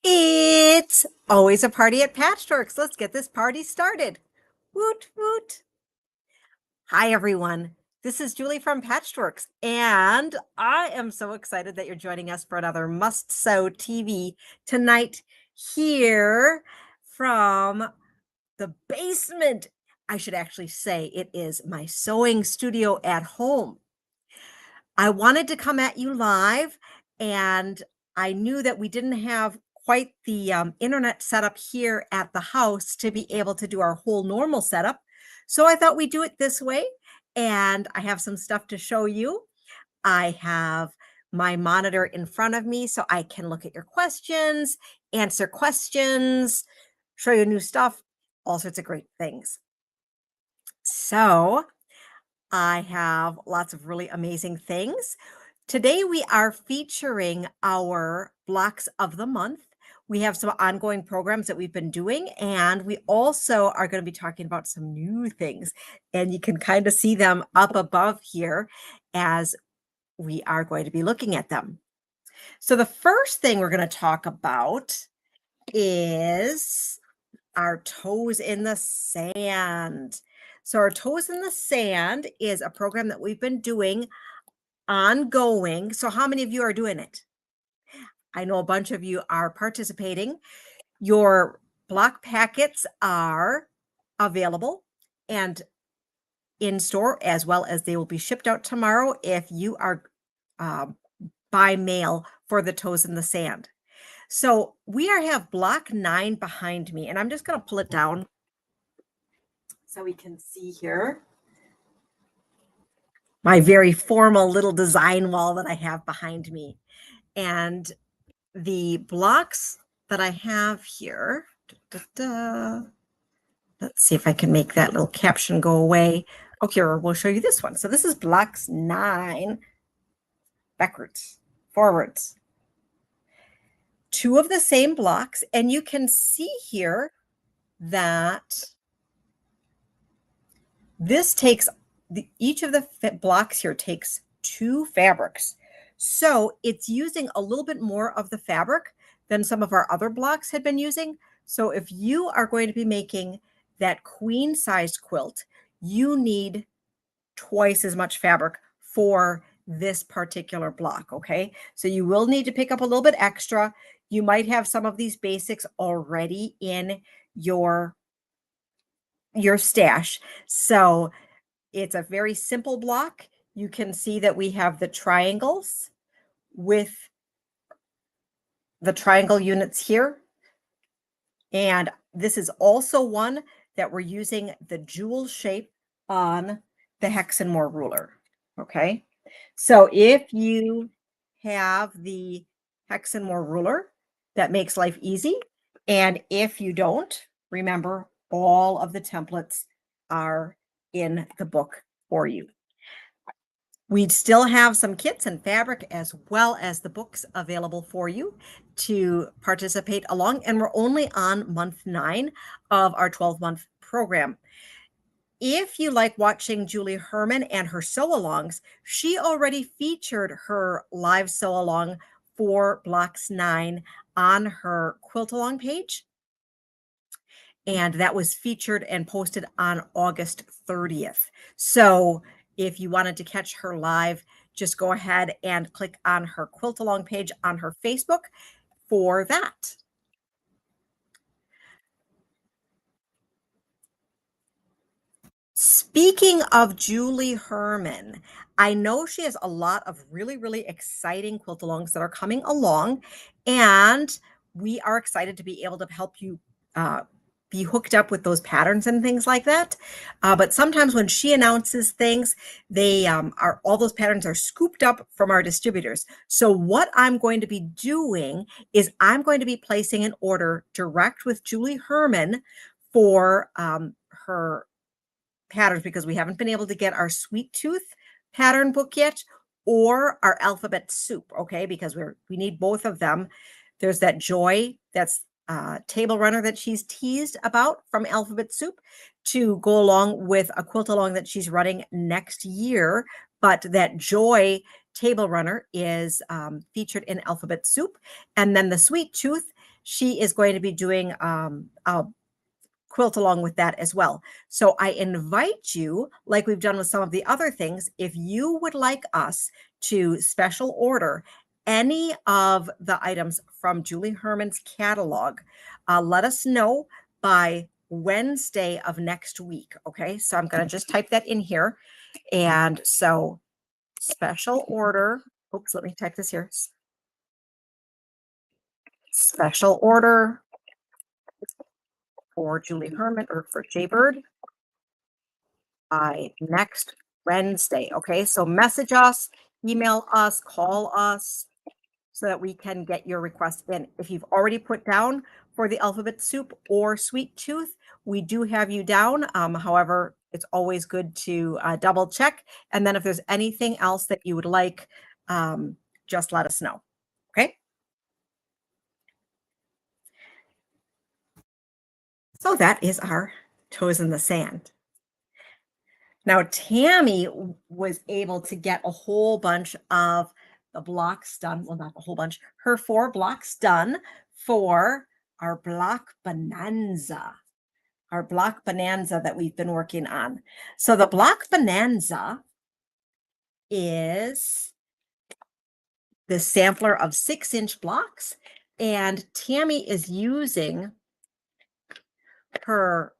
It's always a party at Patchworks. Let's get this party started. Woot woot. Hi, everyone. This is Julie from Patchworks, and I am so excited that you're joining us for another Must Sew TV tonight here from the basement. I should actually say it is my sewing studio at home. I wanted to come at you live, and I knew that we didn't have quite the internet setup here at the house to be able to do our whole normal setup. So I thought we'd do it this way, and I have some stuff to show you. I have my monitor in front of me so I can look at your questions, answer questions, show you new stuff, all sorts of great things. So I have lots of really amazing things. Today, we are featuring our blocks of the month. We have some ongoing programs that we've been doing, and we also are going to be talking about some new things. And you can kind of see them up above here as we are going to be looking at them. So, the first thing we're going to talk about is our toes in the sand. So, our toes in the sand is a program that we've been doing ongoing. So, how many of you are doing it? I know a bunch of you are participating. Your block packets are available and in store, as well as they will be shipped out tomorrow if you are uh, by mail for the toes in the sand. So we have block 9 behind me, and I'm just going to pull it down so we can see here my very formal little design wall that I have behind me. And the blocks that I have here, let's see if I can make that little caption go away. Okay, we'll show you this one. So this is blocks 9, backwards, forwards. 2 of the same blocks, and you can see here that this takes, each of the blocks here takes 2 fabrics. So it's using a little bit more of the fabric than some of our other blocks had been using. So if you are going to be making that queen size quilt, you need twice as much fabric for this particular block, okay? So you will need to pick up a little bit extra. You might have some of these basics already in your stash. So it's a very simple block. You can see that we have the triangles with the triangle units here. And this is also one that we're using the jewel shape on the hex and more ruler. Okay. So if you have the hex and more ruler, that makes life easy. And if you don't, remember, all of the templates are in the book for you. We'd still have some kits and fabric as well as the books available for you to participate along. And we're only on month 9 of our 12-month program. If you like watching Julie Herman and her sew-alongs, she already featured her live sew-along for blocks 9 on her Quilt-A-Long page. And that was featured and posted on August 30th. So if you wanted to catch her live, just go ahead and click on her Quilt-A-Long page on her Facebook for that. Speaking of Julie Herman, I know she has a lot of really, really exciting quilt-alongs that are coming along, and we are excited to be able to help you be hooked up with those patterns and things like that. But sometimes when she announces things, they are all those patterns are scooped up from our distributors. So what I'm going to be doing is I'm going to be placing an order direct with Julie Herman for her patterns, because we haven't been able to get our Sweet Tooth pattern book yet or our Alphabet Soup, okay, because we need both of them. There's that Joy, that's table runner that she's teased about from Alphabet Soup to go along with a quilt-along that she's running next year. But that Joy table runner is featured in Alphabet Soup. And then the Sweet Tooth, she is going to be doing a quilt along with that as well. So I invite you, like we've done with some of the other things, if you would like us to special order any of the items from Julie Herman's catalog, let us know by Wednesday of next week. Okay, so I'm going to just type that in here. And so special order, oops, let me type this here. Special order for Julie Herman or for Jaybird by next Wednesday. Okay, so message us, email us, call us so that we can get your request in. If you've already put down for the alphabet soup or sweet tooth, we do have you down. However, it's always good to double check. And then if there's anything else that you would like, just let us know. Okay. So that is our toes in the sand. Now, Tammy was able to get a whole bunch of the blocks done. Well, not a whole bunch, her 4 blocks done for our block bonanza that we've been working on. So the block bonanza is the sampler of 6-inch blocks. And Tammy is using her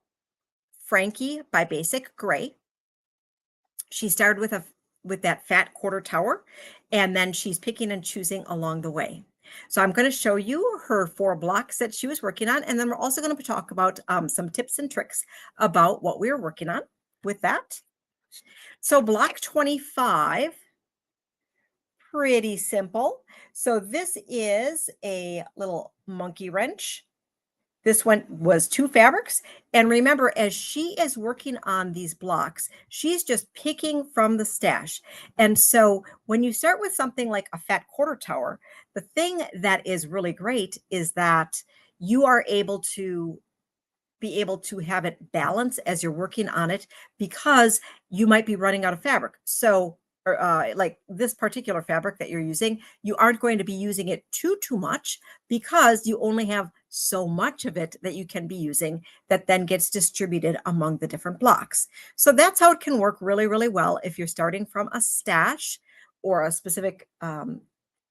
Frankie by Basic Gray. She started with that fat quarter tower, and then she's picking and choosing along the way. So I'm going to show you her 4 blocks that she was working on, and then we're also going to talk about some tips and tricks about what we were working on with that. So block 25, pretty simple. So this is a little monkey wrench. This one was 2 fabrics. And remember, as she is working on these blocks, she's just picking from the stash. And so when you start with something like a fat quarter tower, the thing that is really great is that you are able to have it balance as you're working on it, because you might be running out of fabric. So like this particular fabric that you're using, you aren't going to be using it too much, because you only have so much of it that you can be using that then gets distributed among the different blocks. So that's how it can work really, really well if you're starting from a stash or a specific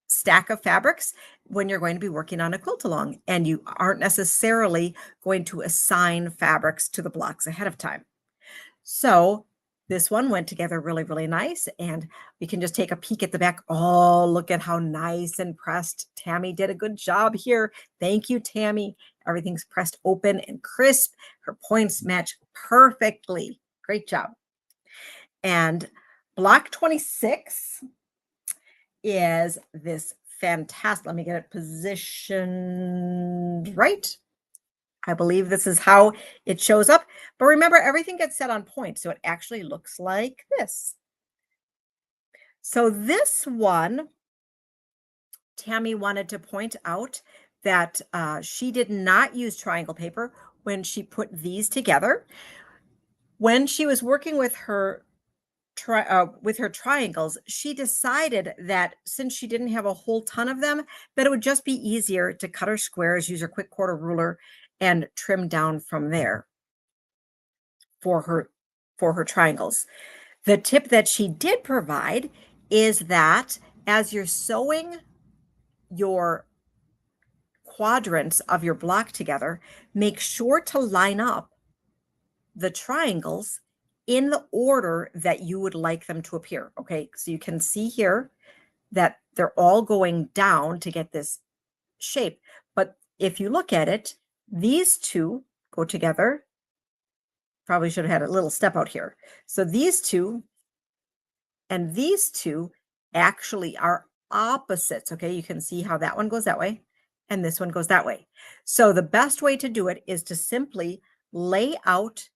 stack of fabrics when you're going to be working on a quilt-along, and you aren't necessarily going to assign fabrics to the blocks ahead of time. So this one went together really, really nice, and we can just take a peek at the back. Oh, look at how nice and pressed. Tammy did a good job here. Thank you, Tammy. Everything's pressed open and crisp. Her points match perfectly. Great job. And block 26 is this fantastic, let me get it positioned right. I believe this is how it shows up. But remember, everything gets set on point, so it actually looks like this. So this one, Tammy wanted to point out that she did not use triangle paper when she put these together. When she was working with her triangles, she decided that since she didn't have a whole ton of them, that it would just be easier to cut her squares, use her quick quarter ruler, and trim down from there for her triangles. The tip that she did provide is that as you're sewing your quadrants of your block together, make sure to line up the triangles in the order that you would like them to appear. Okay, so you can see here that they're all going down to get this shape. But if you look at it, these two go together. Probably should have had a little step out here. So these two and these two actually are opposites. Okay, you can see how that one goes that way and this one goes that way. So the best way to do it is to simply lay out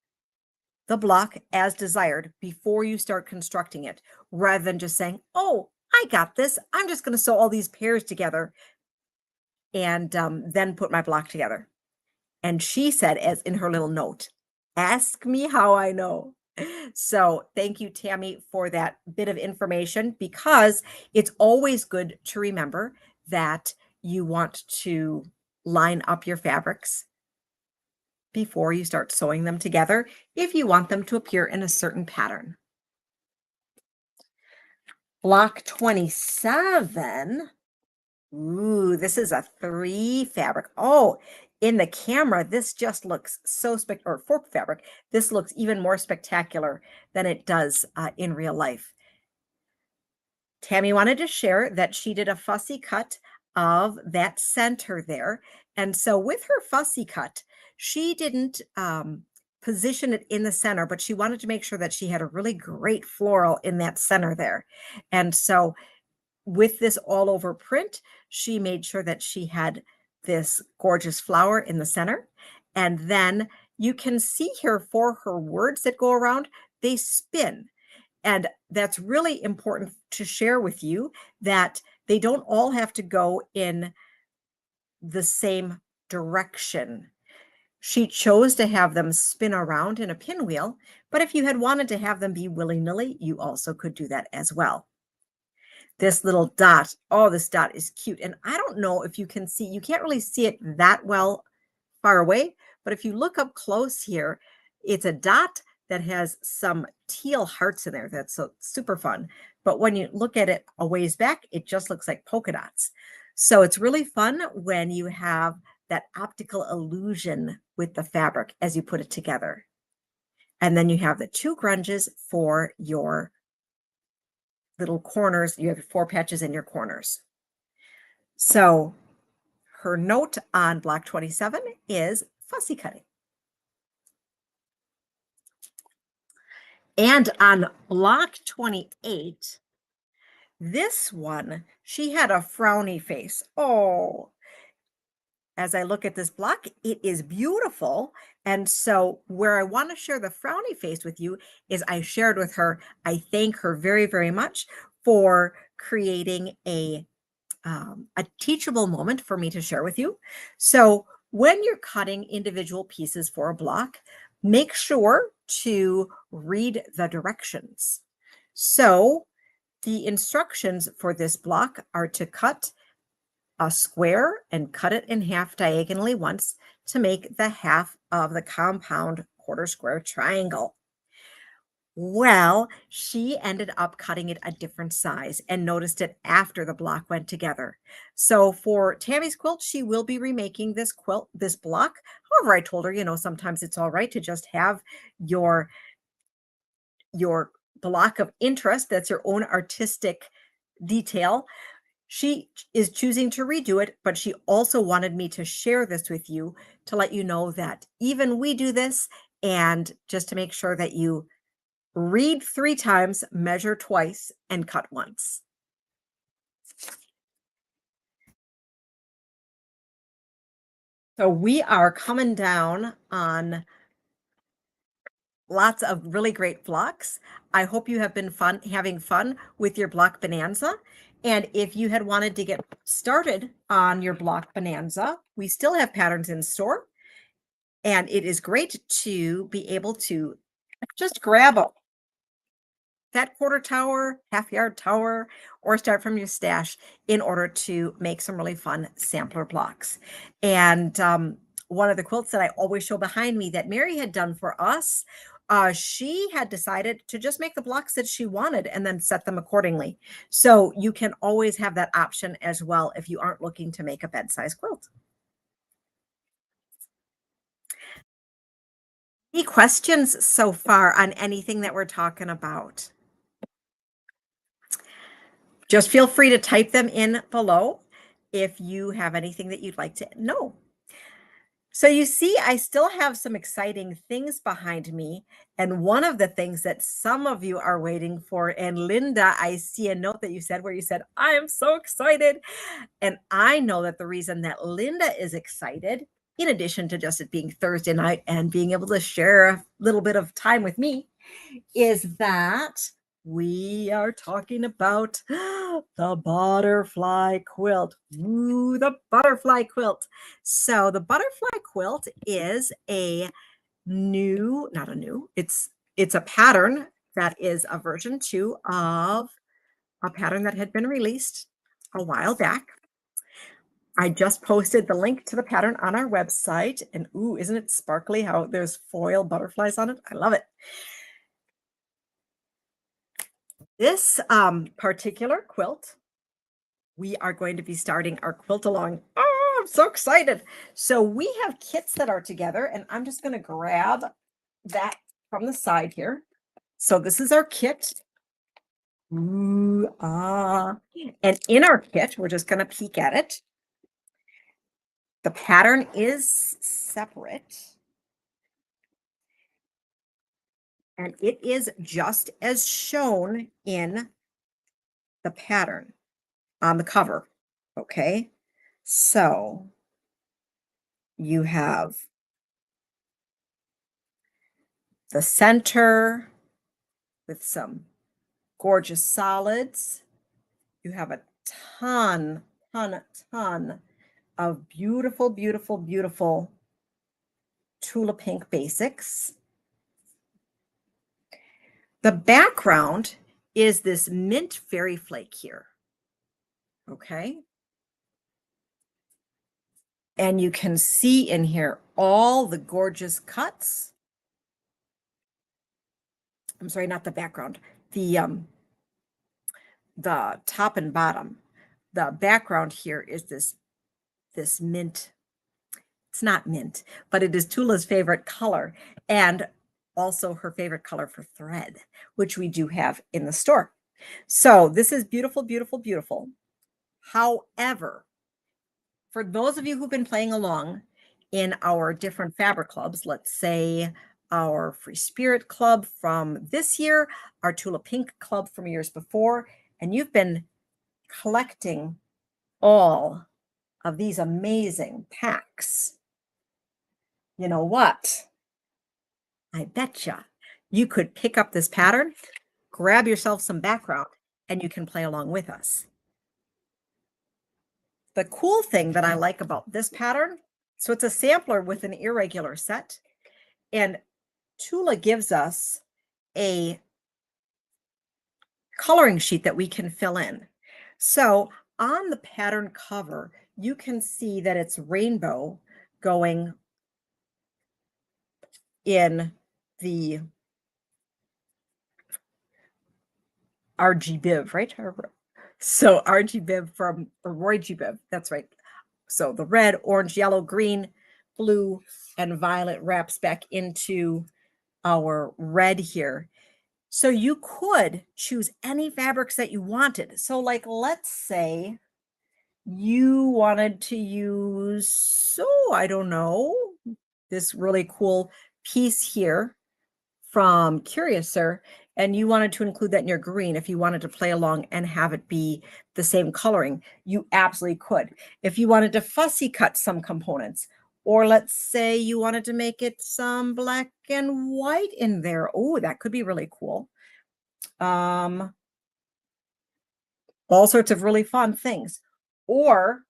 the block as desired before you start constructing it, rather than just saying, oh, I got this. I'm just going to sew all these pairs together and then put my block together. And she said, as in her little note, ask me how I know. So thank you, Tammy, for that bit of information, because it's always good to remember that you want to line up your fabrics before you start sewing them together if you want them to appear in a certain pattern. Block 27. Ooh, this is a 3 fabric. Oh, in the camera, this just looks so or 4 fabric. This looks even more spectacular than it does in real life. Tammy wanted to share that she did a fussy cut of that center there. And so with her fussy cut, she didn't position it in the center, but she wanted to make sure that she had a really great floral in that center there. And so with this all over print, she made sure that she had this gorgeous flower in the center. And then you can see here for her words that go around, they spin. And that's really important to share with you that they don't all have to go in the same direction. She chose to have them spin around in a pinwheel, but if you had wanted to have them be willy-nilly, you also could do that as well. This little dot, oh, this dot is cute. And I don't know if you can see, you can't really see it that well far away, but if you look up close here, it's a dot that has some teal hearts in there. That's so super fun. But when you look at it a ways back, it just looks like polka dots. So it's really fun when you have that optical illusion with the fabric as you put it together. And then you have the 2 grunges for your little corners. You have 4 patches in your corners. So her note on block 27 is fussy cutting. And on block 28, this one, she had a frowny face. Oh, as I look at this block, it is beautiful. And so where I want to share the frowny face with you is I shared with her, I thank her very, very much for creating a teachable moment for me to share with you. So when you're cutting individual pieces for a block, make sure to read the directions. So the instructions for this block are to cut a square and cut it in half diagonally once to make the half of the compound quarter square triangle. Well, she ended up cutting it a different size and noticed it after the block went together. So for Tammy's quilt, she will be remaking this quilt, this block. However, I told her, sometimes it's all right to just have your block of interest. That's your own artistic detail. She is choosing to redo it, but she also wanted me to share this with you to let you know that even we do this, and just to make sure that you read 3 times, measure twice, and cut once. So we are coming down on lots of really great blocks. I hope you have been having fun with your block bonanza. And if you had wanted to get started on your block bonanza, we still have patterns in store. And it is great to be able to just grab that quarter tower, half yard tower, or start from your stash in order to make some really fun sampler blocks. And one of the quilts that I always show behind me that Mary had done for us, she had decided to just make the blocks that she wanted and then set them accordingly. So you can always have that option as well if you aren't looking to make a bed-size quilt. Any questions so far on anything that we're talking about? Just feel free to type them in below if you have anything that you'd like to know. So you see, I still have some exciting things behind me. And one of the things that some of you are waiting for, and Linda, I see a note that you said where you said, I am so excited. And I know that the reason that Linda is excited, in addition to just it being Thursday night and being able to share a little bit of time with me, is that we are talking about the butterfly quilt. Ooh, the butterfly quilt. So the butterfly quilt is it's a pattern that is a version 2 of a pattern that had been released a while back. I just posted the link to the pattern on our website, and ooh, isn't it sparkly how there's foil butterflies on it? I love it. This particular quilt, we are going to be starting our quilt-along. Oh, I'm so excited. So we have kits that are together, and I'm just going to grab that from the side here. So this is our kit. Ooh, ah. And in our kit, we're just going to peek at it. The pattern is separate, and it is just as shown in the pattern on the cover. Okay. So you have the center with some gorgeous solids. You have a ton, ton, ton of beautiful, beautiful, beautiful Tula Pink basics. The background is this mint fairy flake here. Okay. And you can see in here all the gorgeous cuts. I'm sorry, not the background. The top and bottom. The background here is this mint. It's not mint, but it is Tula's favorite color and also her favorite color for thread, which we do have in the store. So this is beautiful, beautiful, beautiful. However, for those of you who've been playing along in our different fabric clubs, let's say our Free Spirit Club from this year, our Tula Pink Club from years before, and you've been collecting all of these amazing packs, you know what? I betcha you could pick up this pattern, grab yourself some background, and you can play along with us. The cool thing that I like about this pattern, so it's a sampler with an irregular set, and Tula gives us a coloring sheet that we can fill in. So on the pattern cover, you can see that it's rainbow going in the RG Biv, right? So RG Biv from Roy G Biv, that's right. So the red, orange, yellow, green, blue, and violet wraps back into our red here. So you could choose any fabrics that you wanted. So like, let's say you wanted to use, so I don't know, this really cool piece here from Curiouser, and you wanted to include that in your green. If you wanted to play along and have it be the same coloring, you absolutely could. If you wanted to fussy cut some components, or let's say you wanted to make it some black and white in there. Oh, that could be really cool. All sorts of really fun things. Or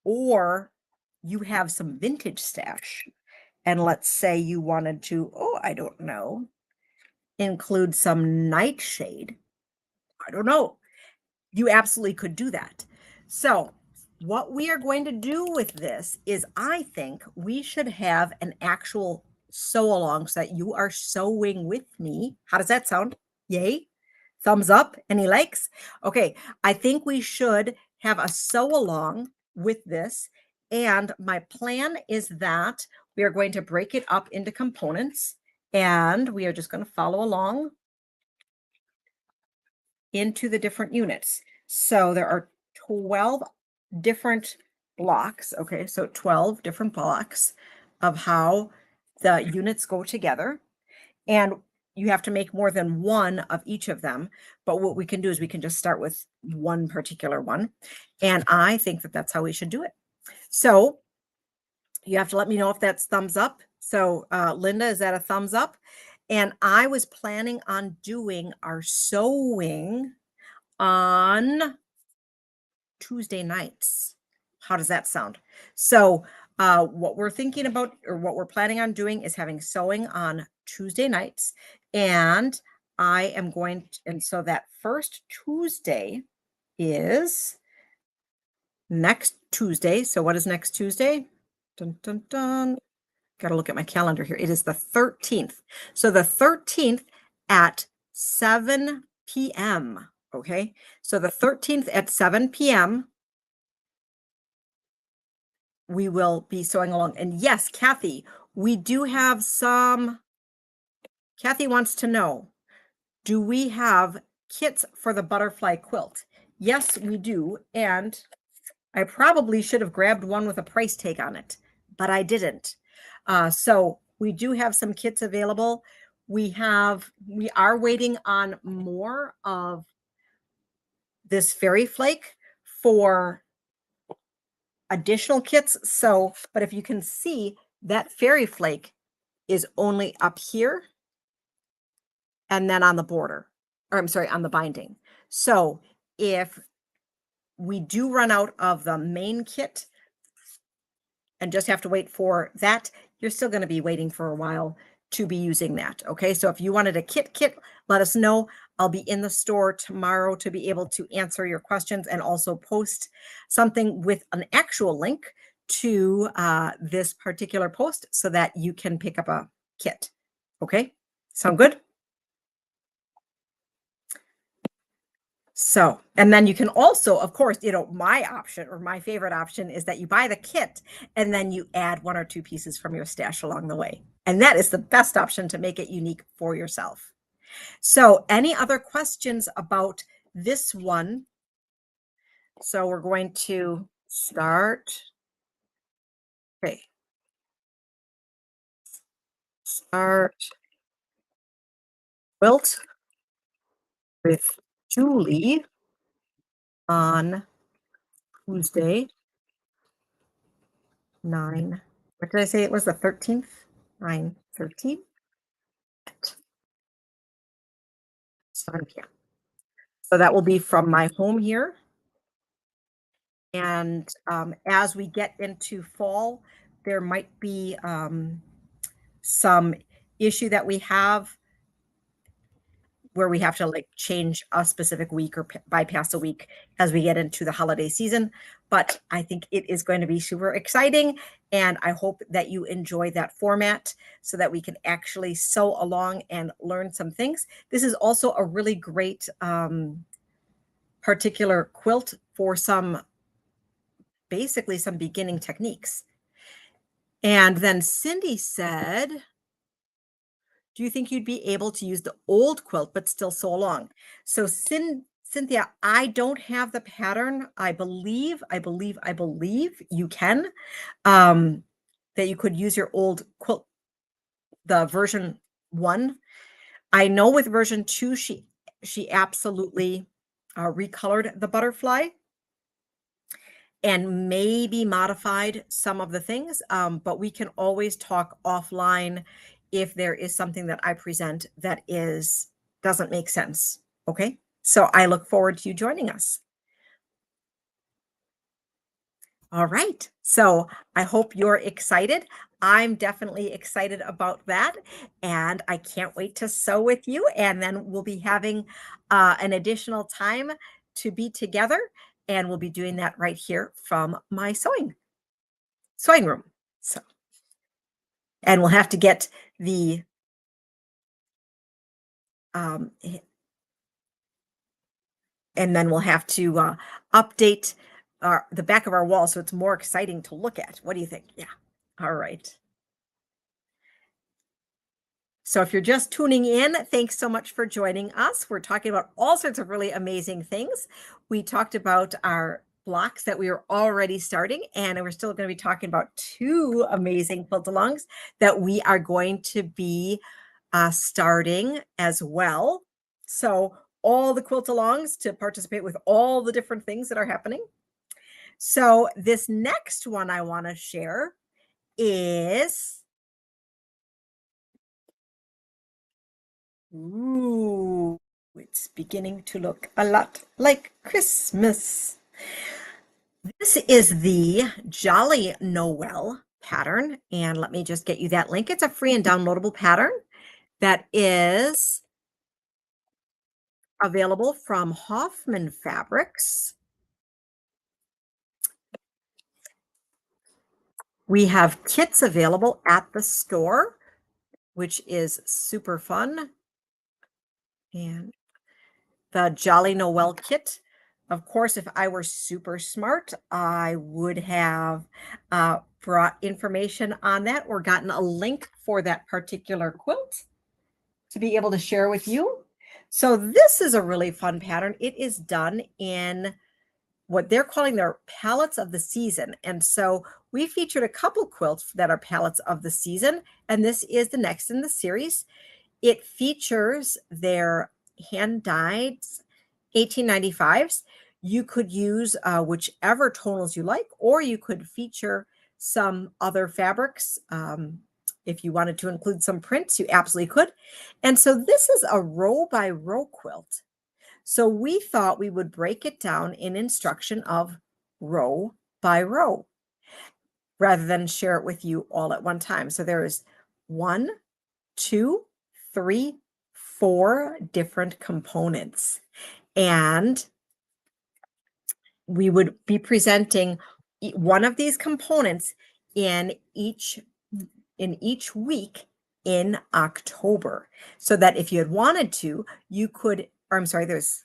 you have some vintage stash. And let's say you wanted to, oh, I don't know, include some nightshade. I don't know. You absolutely could do that. So what we are going to do with this is I think we should have an actual sew along so that you are sewing with me. How does that sound? Yay? Thumbs up? Any likes? Okay, I think we should have a sew along with this. And my plan is that we are going to break it up into components and we are just going to follow along into the different units. So there are 12 different blocks. Okay, so 12 different blocks of how the units go together. And you have to make more than one of each of them. But what we can do is we can just start with one particular one. And I think that that's how we should do it. So you have to let me know if that's thumbs up. So Linda, is that a thumbs up? And I was planning on doing our sewing on Tuesday nights. How does that sound? So what we're thinking about or what we're planning on doing is having sewing on Tuesday nights. And I am going to, and so that first Tuesday is next Tuesday. So what is next Tuesday? Dun, dun, dun. Got to look at my calendar here. It is the 13th. So the 13th at 7 p.m. Okay. So the 13th at 7 p.m., we will be sewing along. And yes, Kathy, we do have some. Kathy wants to know, do we have kits for the butterfly quilt? Yes, we do. And I probably should have grabbed one with a price tag on it, but I didn't. So we do have some kits available. We are waiting on more of this fairy flake for additional kits. So, but if you can see, that fairy flake is only up here and then on the border, or I'm sorry, on the binding. So if we do run out of the main kit and just have to wait for that, you're still going to be waiting for a while to be using that. Okay. So if you wanted a kit, let us know. I'll be in the store tomorrow to be able to answer your questions and also post something with an actual link to this particular post so that you can pick up a kit. Okay. Sound good? So, and then you can also, of course, my option or my favorite option is that you buy the kit and then you add one or two pieces from your stash along the way. And that is the best option to make it unique for yourself. So, any other questions about this one? So, we're going to start. Okay, start quilt with Julie on Tuesday, 9. What did I say? It was the 13th? 9:13 at 7 p.m. So that will be from my home here. And as we get into fall, there might be some issue that we have where we have to like change a specific week or bypass a week as we get into the holiday season. But I think it is going to be super exciting. And I hope that you enjoy that format so that we can actually sew along and learn some things. This is also a really great particular quilt for basically some beginning techniques. And then Cindy said, do you think you'd be able to use the old quilt but still sew along? So Cynthia, I don't have the pattern. I believe you can, that you could use your old quilt, the version 1. I know with version 2, she absolutely recolored the butterfly and maybe modified some of the things, but we can always talk offline if there is something that I present that doesn't make sense. Okay. So I look forward to you joining us. All right. So I hope you're excited. I'm definitely excited about that. And I can't wait to sew with you. And then we'll be having an additional time to be together. And we'll be doing that right here from my sewing room. So, and we'll have to get the h- and then we'll have to update the back of our wall so it's more exciting to look at. What do you think? Yeah. All right. So if you're just tuning in, thanks so much for joining us. We're talking about all sorts of really amazing things. We talked about our blocks that we are already starting, and we're still going to be talking about 2 amazing quilt-alongs that we are going to be starting as well. So all the quilt-alongs to participate with all the different things that are happening. So this next one I want to share is, ooh, it's beginning to look a lot like Christmas. This is the Jolly Noel pattern. And let me just get you that link. It's a free and downloadable pattern that is available from Hoffman Fabrics. We have kits available at the store, which is super fun. And the Jolly Noel kit. Of course, if I were super smart, I would have brought information on that or gotten a link for that particular quilt to be able to share with you. So this is a really fun pattern. It is done in what they're calling their palettes of the season. And so we featured a couple quilts that are palettes of the season, and this is the next in the series. It features their hand-dyed 1895s. You could use whichever tonals you like, or you could feature some other fabrics. If you wanted to include some prints, you absolutely could. And so this is a row by row quilt. So we thought we would break it down in instruction of row by row rather than share it with you all at one time. So there is 1, 2, 3, 4 different components. And we would be presenting one of these components in each week in October, so that if you had wanted to, you could, or I'm sorry, there's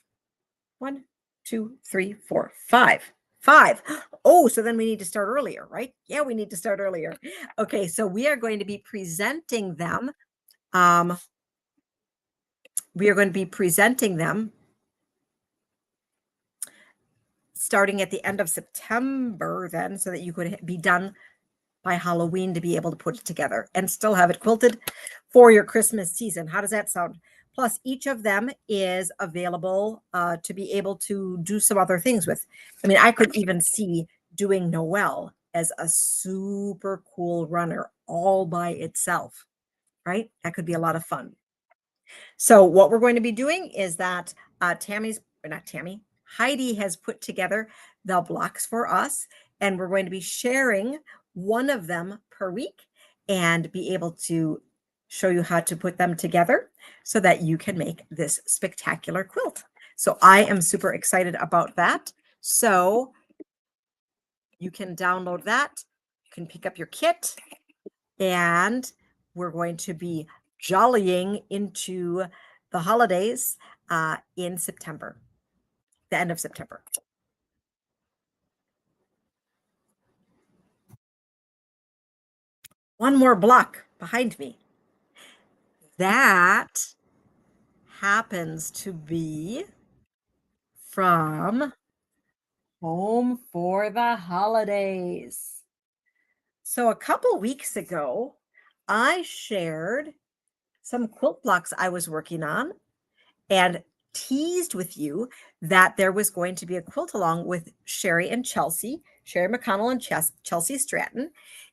1, 2, 3, 4, 5. 5. Oh, so then we need to start earlier, right? Yeah, we need to start earlier. Okay, so we are going to be presenting them. We are going to be presenting them starting at the end of September then, so that you could be done by Halloween to be able to put it together and still have it quilted for your Christmas season. How does that sound? Plus, each of them is available to be able to do some other things with. I mean, I could even see doing Noel as a super cool runner all by itself, right? That could be a lot of fun. So what we're going to be doing is that Heidi has put together the blocks for us, and we're going to be sharing one of them per week and be able to show you how to put them together so that you can make this spectacular quilt. So I am super excited about that. So you can download that. You can pick up your kit, and we're going to be jollying into the holidays in September, the end of September. One more block behind me. That happens to be from Home for the Holidays. So a couple weeks ago, I shared some quilt blocks I was working on and teased with you that there was going to be a quilt along with Sherry McConnell and Chelsea Stratton.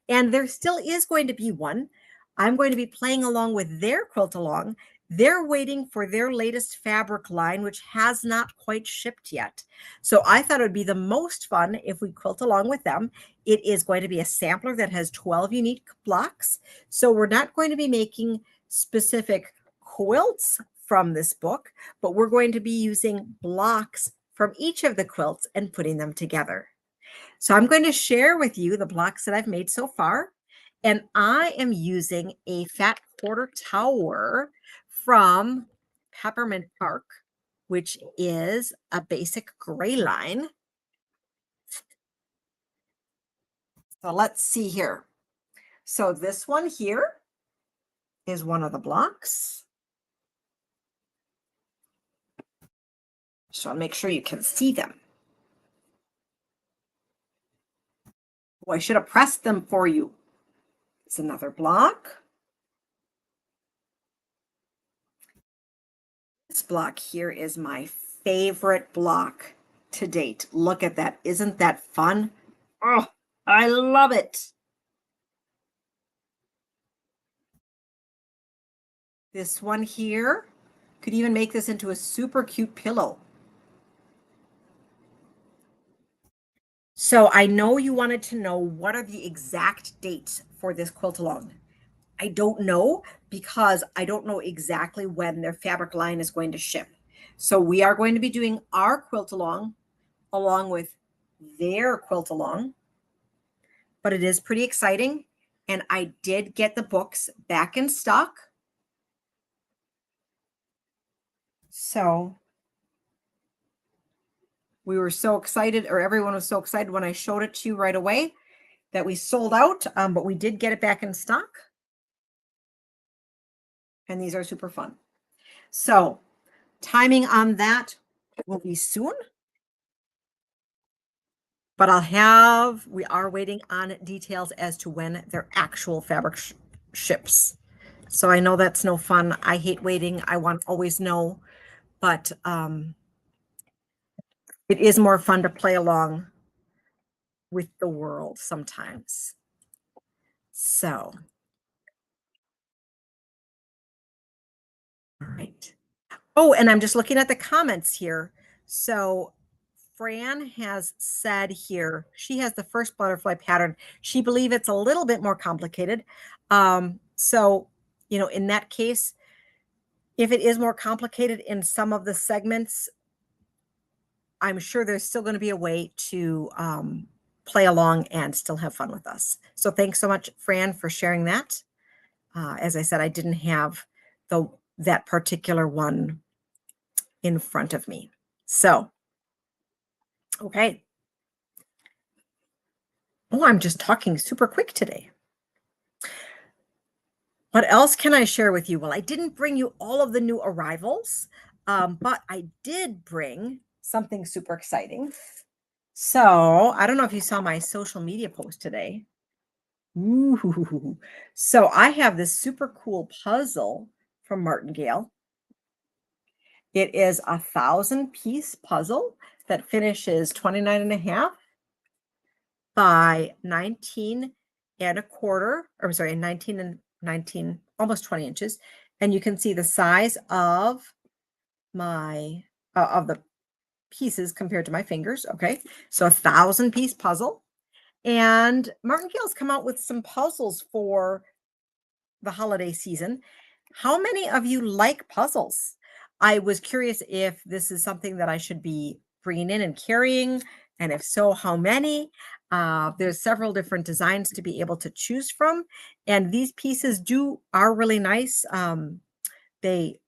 And there still is going to be one. I'm going to be playing along with their quilt along. They're waiting for their latest fabric line, which has not quite shipped yet. So I thought it would be the most fun if we quilt along with them. It is going to be a sampler that has 12 unique blocks. So we're not going to be making specific quilts from this book, but we're going to be using blocks from each of the quilts and putting them together. So I'm going to share with you the blocks that I've made so far. And I am using a fat quarter tower from Peppermint Bark, which is a basic gray line. So let's see here. So this one here is one of the blocks. So I'll make sure you can see them. Oh, I should have pressed them for you. It's another block. This block here is my favorite block to date. Look at that. Isn't that fun? Oh, I love it. This one here could even make this into a super cute pillow. So I know you wanted to know what are the exact dates for this quilt along. I don't know because I don't know exactly when their fabric line is going to ship. So we are going to be doing our quilt along with their quilt along. but it is pretty exciting. And I did get the books back in stock. So we were so excited, or everyone was so excited when I showed it to you right away that we sold out, but we did get it back in stock. And these are super fun. So timing on that will be soon. But we are waiting on details as to when their actual fabric ships. So I know that's no fun. I hate waiting. I want to always know, but it is more fun to play along with the world sometimes. So, all right. Oh, and I'm just looking at the comments here. So Fran has said here, she has the first butterfly pattern. She believes it's a little bit more complicated. So, in that case, if it is more complicated in some of the segments, I'm sure there's still going to be a way to play along and still have fun with us. So thanks so much, Fran, for sharing that. As I said, I didn't have that particular one in front of me. So, okay. Oh, I'm just talking super quick today. What else can I share with you? Well, I didn't bring you all of the new arrivals, but I did bring something super exciting. So I don't know if you saw my social media post today. Ooh. So I have this super cool puzzle from Martingale. It is a 1,000-piece puzzle that finishes 29 and a half by 19 and a quarter, or I'm sorry, 19 and 19, almost 20 inches. And you can see the size of the pieces compared to my fingers. Okay. So 1,000-piece puzzle. And Martingale's come out with some puzzles for the holiday season. How many of you like puzzles? I was curious if this is something that I should be bringing in and carrying, and if so, how many? There's several different designs to be able to choose from, and these pieces are really nice. They,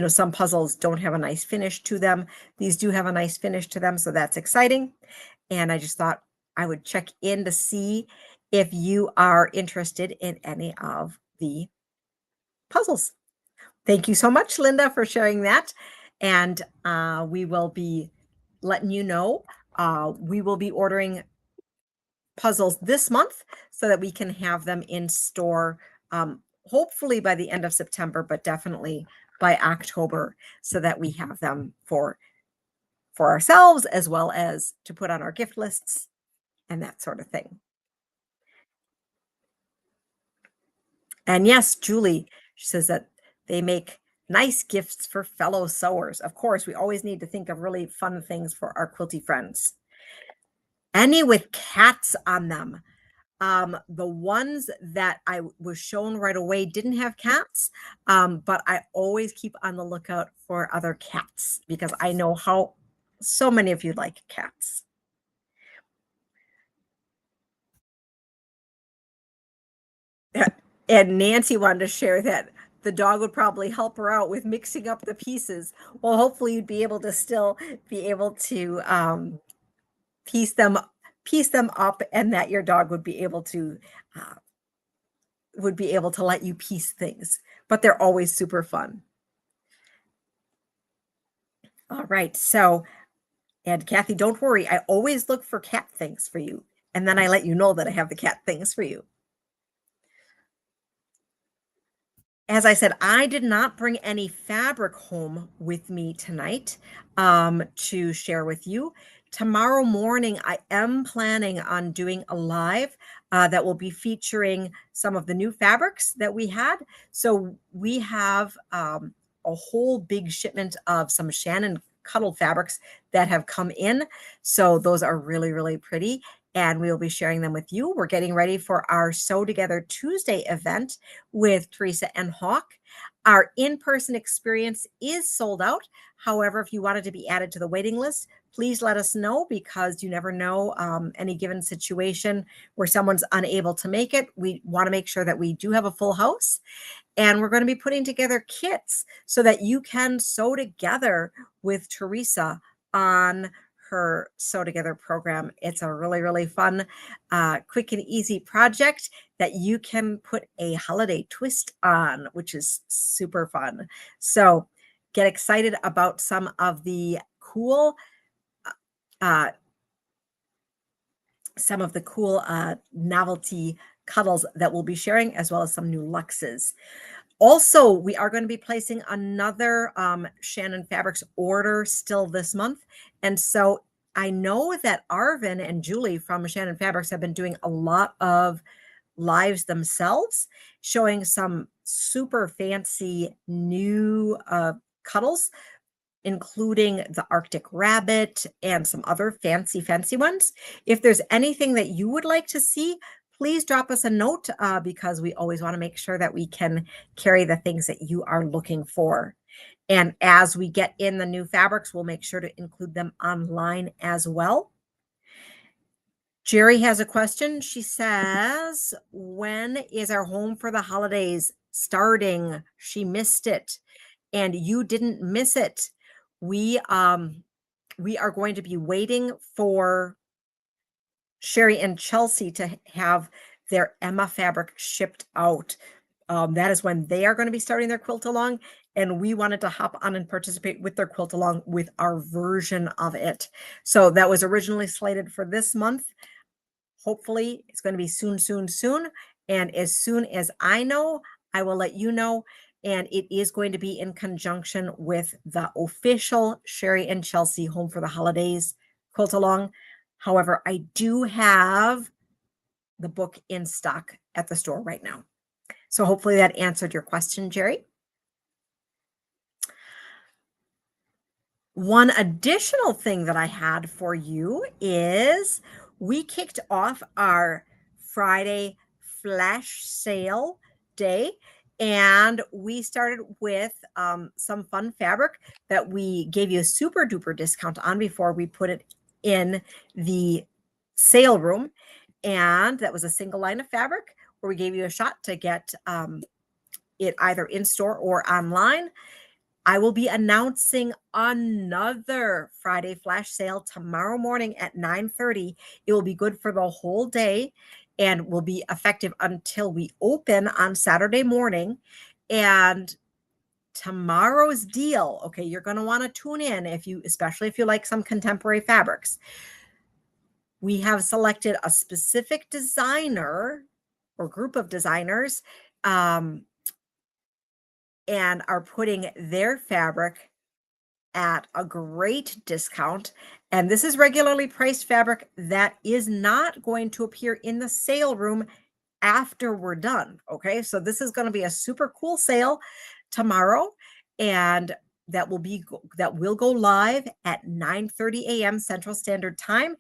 some puzzles don't have a nice finish to them. These do have a nice finish to them, so that's exciting. And I just thought I would check in to see if you are interested in any of the puzzles. Thank you so much, Linda, for sharing that. And we will be letting you know. We will be ordering puzzles this month so that we can have them in store, hopefully by the end of September, but definitely by October, so that we have them for ourselves as well as to put on our gift lists and that sort of thing. And yes, Julie, she says that they make nice gifts for fellow sewers. Of course, we always need to think of really fun things for our quilty friends. Any with cats on them. The ones that I was shown right away didn't have cats, but I always keep on the lookout for other cats because I know how so many of you like cats. And Nancy wanted to share that the dog would probably help her out with mixing up the pieces. Well, hopefully you'd be able to still be able to piece them up, and that your dog would be able to let you piece things. But they're always super fun. All right. So, and Kathy, don't worry. I always look for cat things for you. And then I let you know that I have the cat things for you. As I said, I did not bring any fabric home with me tonight to share with you. Tomorrow morning, I am planning on doing a live that will be featuring some of the new fabrics that we had. So we have a whole big shipment of some Shannon Cuddle fabrics that have come in. So those are really, really pretty. And we will be sharing them with you. We're getting ready for our Sew Together Tuesday event with Teresa and Hawk. Our in-person experience is sold out. However, if you wanted to be added to the waiting list, please let us know, because you never know, any given situation where someone's unable to make it. We want to make sure that we do have a full house, and we're going to be putting together kits so that you can sew together with Teresa on her Sew Together program. It's a really, really fun, quick and easy project that you can put a holiday twist on, which is super fun. So get excited about uh, some of the cool novelty cuddles that we'll be sharing, as well as some new luxes. Also, we are going to be placing another Shannon Fabrics order still this month. And so I know that Arvin and Julie from Shannon Fabrics have been doing a lot of lives themselves, showing some super fancy new cuddles, including the Arctic Rabbit and some other fancy ones. If there's anything that you would like to see, please drop us a note, because we always want to make sure that we can carry the things that you are looking for. And as we get in the new fabrics, we'll make sure to include them online as well. Jerry has a question. She says, when is our home for the holidays starting? She missed it, and you didn't miss it. We are going to be waiting for Sherry and Chelsea to have their Emma fabric shipped out. That is when they are going to be starting their Quilt-A-Long, and we wanted to hop on and participate with their Quilt-A-Long with our version of it. So that was originally slated for this month. Hopefully it's going to be soon. And as soon as I know, I will let you know. And it is going to be in conjunction with the official Sherry and Chelsea Home for the Holidays Quilt-A-Long. However, I do have the book in stock at the store right now. So hopefully that answered your question, Jerry. One additional thing that I had for you is we kicked off our Friday flash sale day, and we started with some fun fabric that we gave you a super duper discount on before we put it in the sale room. And that was a single line of fabric where we gave you a shot to get it either in store or online. I will be announcing another Friday flash sale tomorrow morning at 9:30. It will be good for the whole day and will be effective until we open on Saturday morning. And tomorrow's deal, okay, you're going to want to tune in, especially if you like some contemporary fabrics. We have selected a specific designer or group of designers, and are putting their fabric at a great discount. And this is regularly priced fabric that is not going to appear in the sale room after we're done. Okay. So this is going to be a super cool sale tomorrow. And that will go live at 9:30 a.m. Central Standard Time.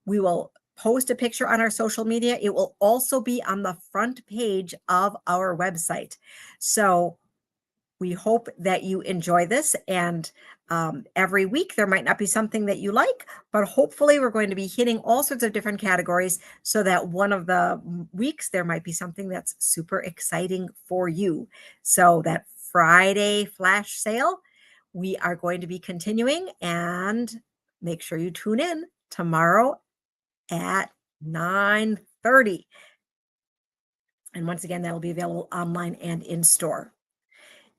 We will post a picture on our social media. It will also be on the front page of our website. So we hope that you enjoy this, and every week there might not be something that you like, but hopefully we're going to be hitting all sorts of different categories so that one of the weeks there might be something that's super exciting for you. So that Friday flash sale, we are going to be continuing, and make sure you tune in tomorrow at 9:30. And once again, that'll be available online and in store.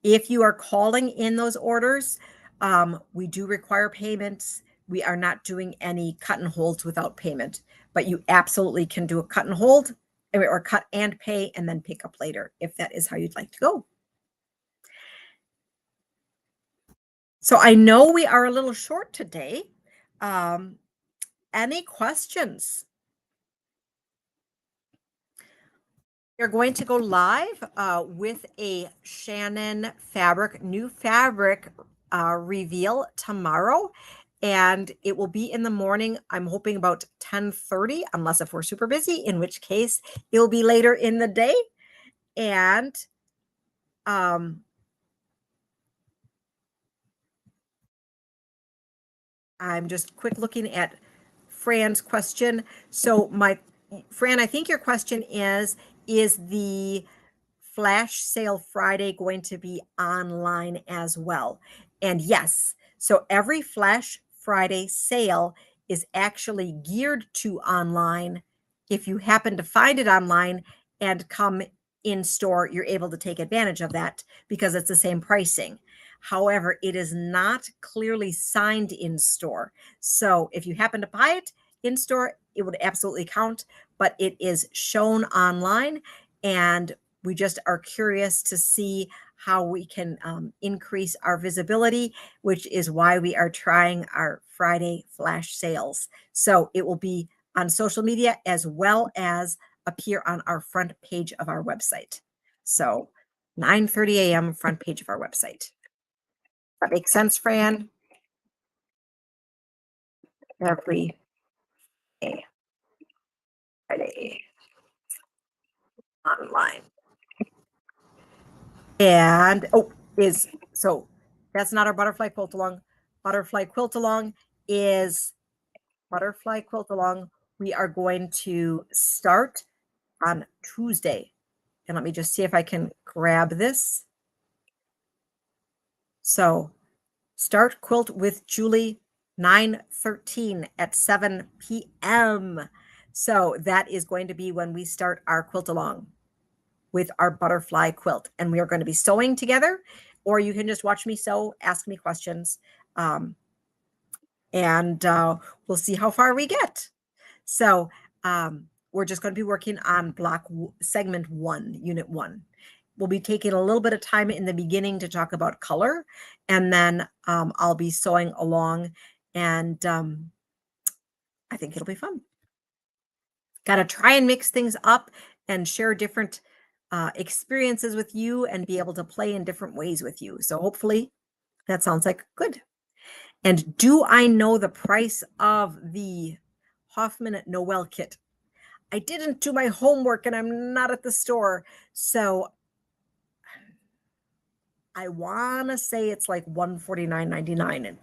If you are calling in those orders, we do require payments. We are not doing any cut and holds without payment, but you absolutely can do a cut and hold, or cut and pay and then pick up later if that is how you'd like to go. So I know we are a little short today. Any questions? We're going to go live with a Shannon new fabric reveal tomorrow, and it will be in the morning. I'm hoping about 10:30, unless if we're super busy, in which case it will be later in the day. And I'm just quick looking at Fran's question. So Fran, I think your question is the Flash Sale Friday going to be online as well? And yes, so every Flash Friday sale is actually geared to online. If you happen to find it online and come in store, you're able to take advantage of that because it's the same pricing. However, it is not clearly signed in store. So if you happen to buy it in store, it would absolutely count, but it is shown online, and we just are curious to see how we can increase our visibility, which is why we are trying our Friday flash sales. So it will be on social media as well as appear on our front page of our website. So 9:30 a.m. front page of our website. That makes sense, Fran? Every day, Friday online. And is so that's not our butterfly quilt along. Butterfly quilt along is butterfly quilt along. We are going to start on Tuesday. And let me just see if I can grab this. So start quilt with Julie 9/13 at 7 p.m. So that is going to be when we start our quilt along with our butterfly quilt. And we are going to be sewing together, or you can just watch me sew, ask me questions, and we'll see how far we get. So we're just going to be working on segment 1, unit 1. We'll be taking a little bit of time in the beginning to talk about color, and then I'll be sewing along, and I think it'll be fun. Got to try and mix things up and share different experiences with you and be able to play in different ways with you. So hopefully that sounds like good. And do I know the price of the Hoffman Noel kit? I didn't do my homework and I'm not at the store. So I want to say it's like $149.99.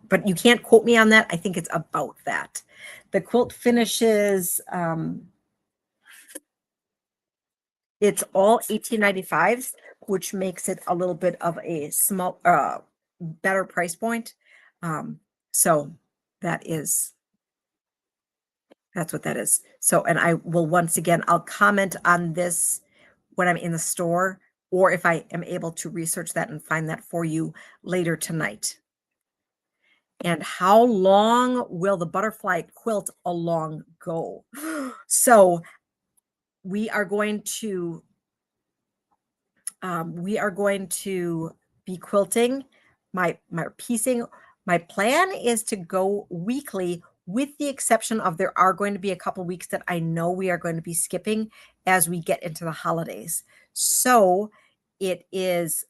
But you can't quote me on that. I think it's about that. The quilt finishes, it's all 1895s, which makes it a little bit of a small, better price point. So that is, that's what that is. So, and I will once again, I'll comment on this when I'm in the store, or if I am able to research that and find that for you later tonight. And how long will the butterfly quilt along go? So we are going to be quilting my piecing. My plan is to go weekly, with the exception of there are going to be a couple weeks that I know we are going to be skipping as we get into the holidays. So it is,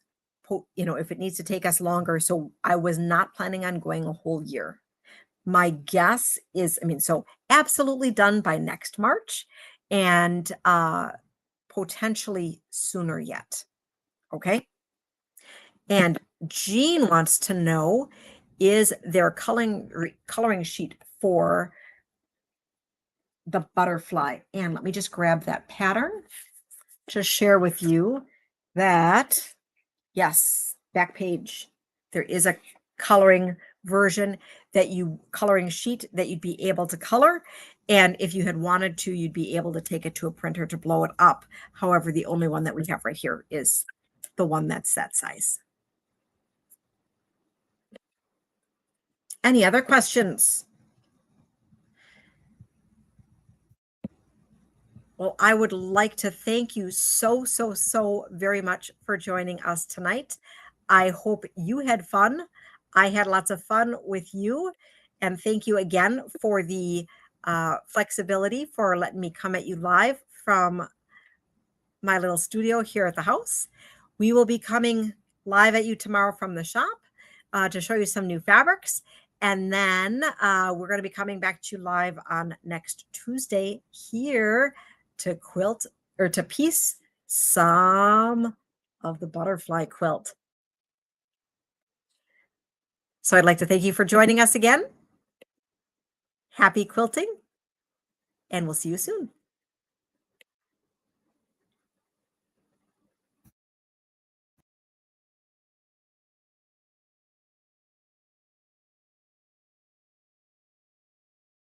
if it needs to take us longer. So I was not planning on going a whole year. My guess is, so absolutely done by next March, and potentially sooner yet. Okay. And Jean wants to know, is there a coloring sheet for the butterfly? And let me just grab that pattern to share with you that, yes, back page, there is a coloring sheet that you'd be able to color. And if you had wanted to, you'd be able to take it to a printer to blow it up. However, the only one that we have right here is the one that's that size. Any other questions? Well, I would like to thank you so, so, so very much for joining us tonight. I hope you had fun. I had lots of fun with you. And thank you again for the flexibility for letting me come at you live from my little studio here at the house. We will be coming live at you tomorrow from the shop to show you some new fabrics. And then we're going to be coming back to you live on next Tuesday here to quilt or to piece some of the butterfly quilt. So I'd like to thank you for joining us again. Happy quilting, and we'll see you soon.